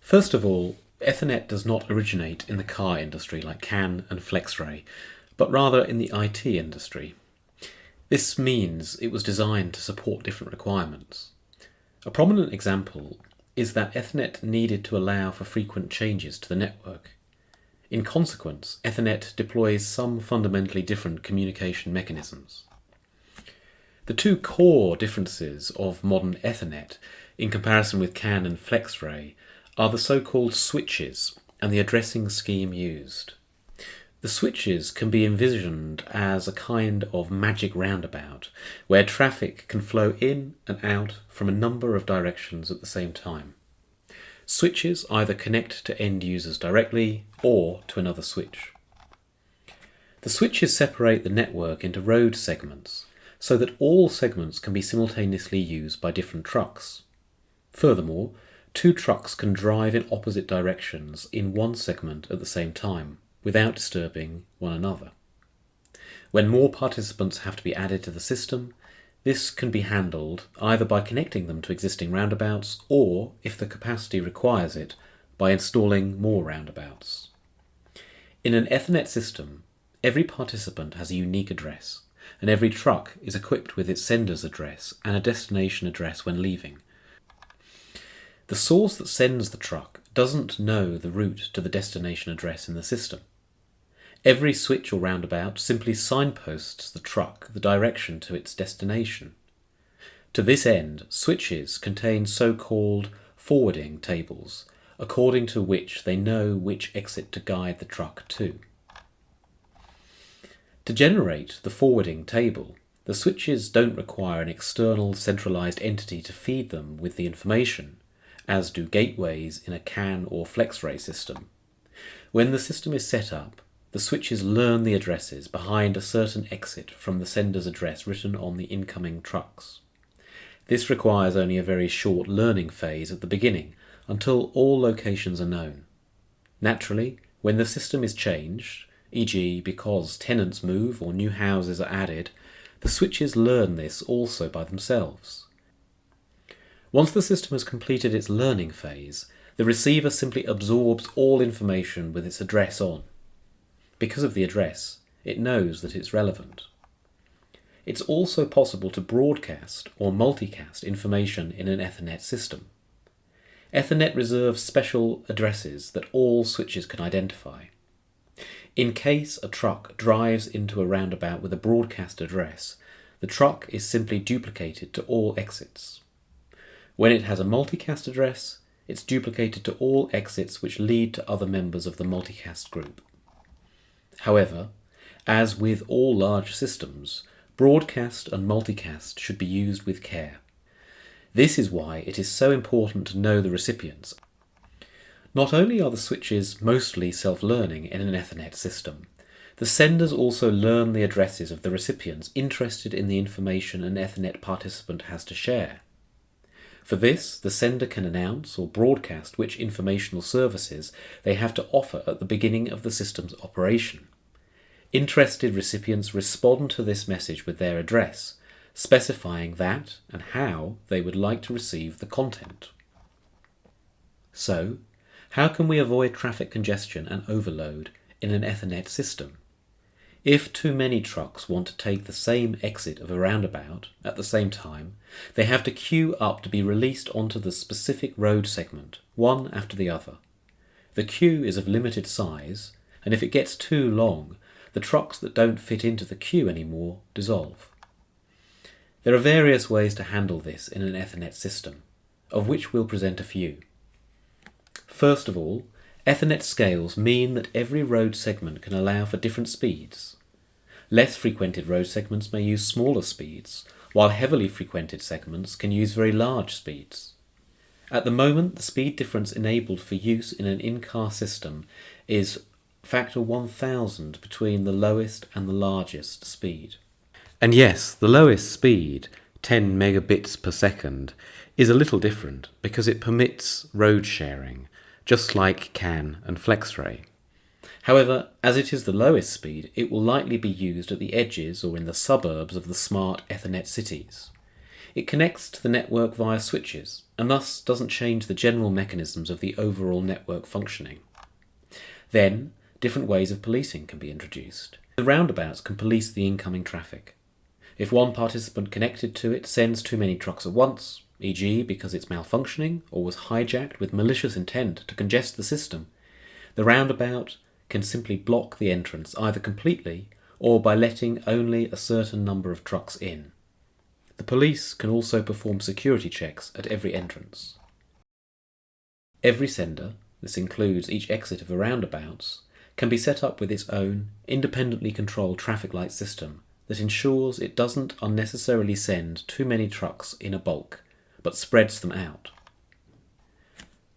First of all, Ethernet does not originate in the car industry like CAN and FlexRay, but rather in the IT industry. This means it was designed to support different requirements. A prominent example is that Ethernet needed to allow for frequent changes to the network. In consequence, Ethernet deploys some fundamentally different communication mechanisms. The two core differences of modern Ethernet in comparison with CAN and FlexRay are the so-called switches and the addressing scheme used. The switches can be envisioned as a kind of magic roundabout where traffic can flow in and out from a number of directions at the same time. Switches either connect to end users directly or to another switch. The switches separate the network into road segments so that all segments can be simultaneously used by different trucks. Furthermore, two trucks can drive in opposite directions in one segment at the same time, without disturbing one another. When more participants have to be added to the system, this can be handled either by connecting them to existing roundabouts or, if the capacity requires it, by installing more roundabouts. In an Ethernet system, every participant has a unique address, and every truck is equipped with its sender's address and a destination address when leaving. The source that sends the truck doesn't know the route to the destination address in the system. Every switch or roundabout simply signposts the truck the direction to its destination. To this end, switches contain so-called forwarding tables, according to which they know which exit to guide the truck to. To generate the forwarding table, the switches don't require an external centralized entity to feed them with the information, as do gateways in a CAN or FlexRay system. When the system is set up, the switches learn the addresses behind a certain exit from the sender's address written on the incoming trucks. This requires only a very short learning phase at the beginning, until all locations are known. Naturally, when the system is changed, e.g. because tenants move or new houses are added, the switches learn this also by themselves. Once the system has completed its learning phase, the receiver simply absorbs all information with its address on. Because of the address, it knows that it's relevant. It's also possible to broadcast or multicast information in an Ethernet system. Ethernet reserves special addresses that all switches can identify. In case a truck drives into a roundabout with a broadcast address, the truck is simply duplicated to all exits. When it has a multicast address, it's duplicated to all exits which lead to other members of the multicast group. However, as with all large systems, broadcast and multicast should be used with care. This is why it is so important to know the recipients. Not only are the switches mostly self-learning in an Ethernet system, the senders also learn the addresses of the recipients interested in the information an Ethernet participant has to share. For this, the sender can announce or broadcast which informational services they have to offer at the beginning of the system's operation. Interested recipients respond to this message with their address, specifying that and how they would like to receive the content. So, how can we avoid traffic congestion and overload in an Ethernet system? If too many trucks want to take the same exit of a roundabout at the same time, they have to queue up to be released onto the specific road segment, one after the other. The queue is of limited size, and if it gets too long, the trucks that don't fit into the queue anymore dissolve. There are various ways to handle this in an Ethernet system, of which we'll present a few. First of all, Ethernet scales mean that every road segment can allow for different speeds. Less frequented road segments may use smaller speeds, while heavily frequented segments can use very large speeds. At the moment, the speed difference enabled for use in an in-car system is factor 1000 between the lowest and the largest speed. And yes, the lowest speed, 10 megabits per second, is a little different because it permits road sharing, just like CAN and FlexRay. However, as it is the lowest speed, it will likely be used at the edges or in the suburbs of the smart Ethernet cities. It connects to the network via switches, and thus doesn't change the general mechanisms of the overall network functioning. Then, different ways of policing can be introduced. The roundabouts can police the incoming traffic. If one participant connected to it sends too many trucks at once, e.g. because it's malfunctioning or was hijacked with malicious intent to congest the system, the roundabout can simply block the entrance either completely or by letting only a certain number of trucks in. The police can also perform security checks at every entrance. Every sender, this includes each exit of a roundabout, can be set up with its own independently controlled traffic light system that ensures it doesn't unnecessarily send too many trucks in a bulk, but spreads them out.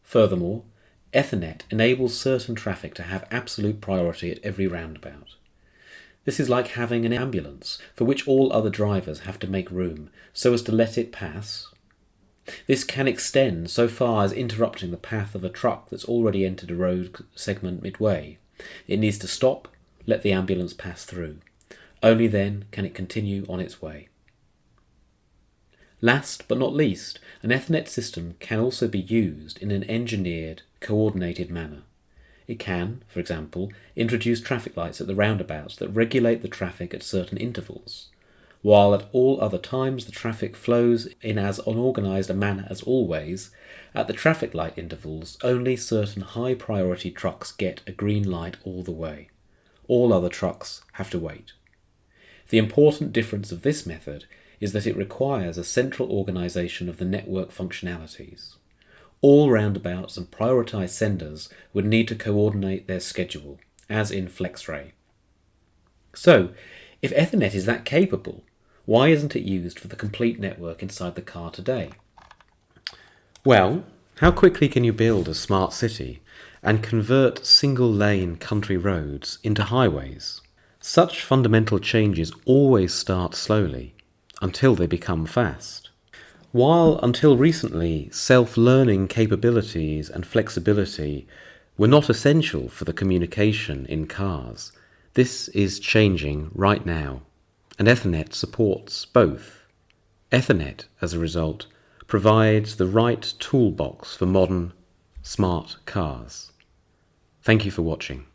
Furthermore, Ethernet enables certain traffic to have absolute priority at every roundabout. This is like having an ambulance for which all other drivers have to make room so as to let it pass. This can extend so far as interrupting the path of a truck that's already entered a road segment midway. It needs to stop, let the ambulance pass through. Only then can it continue on its way. Last but not least, an Ethernet system can also be used in an engineered, coordinated manner. It can, for example, introduce traffic lights at the roundabouts that regulate the traffic at certain intervals, while at all other times the traffic flows in as unorganized a manner as always. At the traffic light intervals, only certain high-priority trucks get a green light all the way. All other trucks have to wait. The important difference of this method is that it requires a central organization of the network functionalities. All roundabouts and prioritized senders would need to coordinate their schedule, as in FlexRay. So, if Ethernet is that capable, why isn't it used for the complete network inside the car today? Well, how quickly can you build a smart city and convert single-lane country roads into highways? Such fundamental changes always start slowly, until they become fast. While until recently self-learning capabilities and flexibility were not essential for the communication in cars, this is changing right now, and Ethernet supports both. Ethernet, as a result, provides the right toolbox for modern, smart cars. Thank you for watching.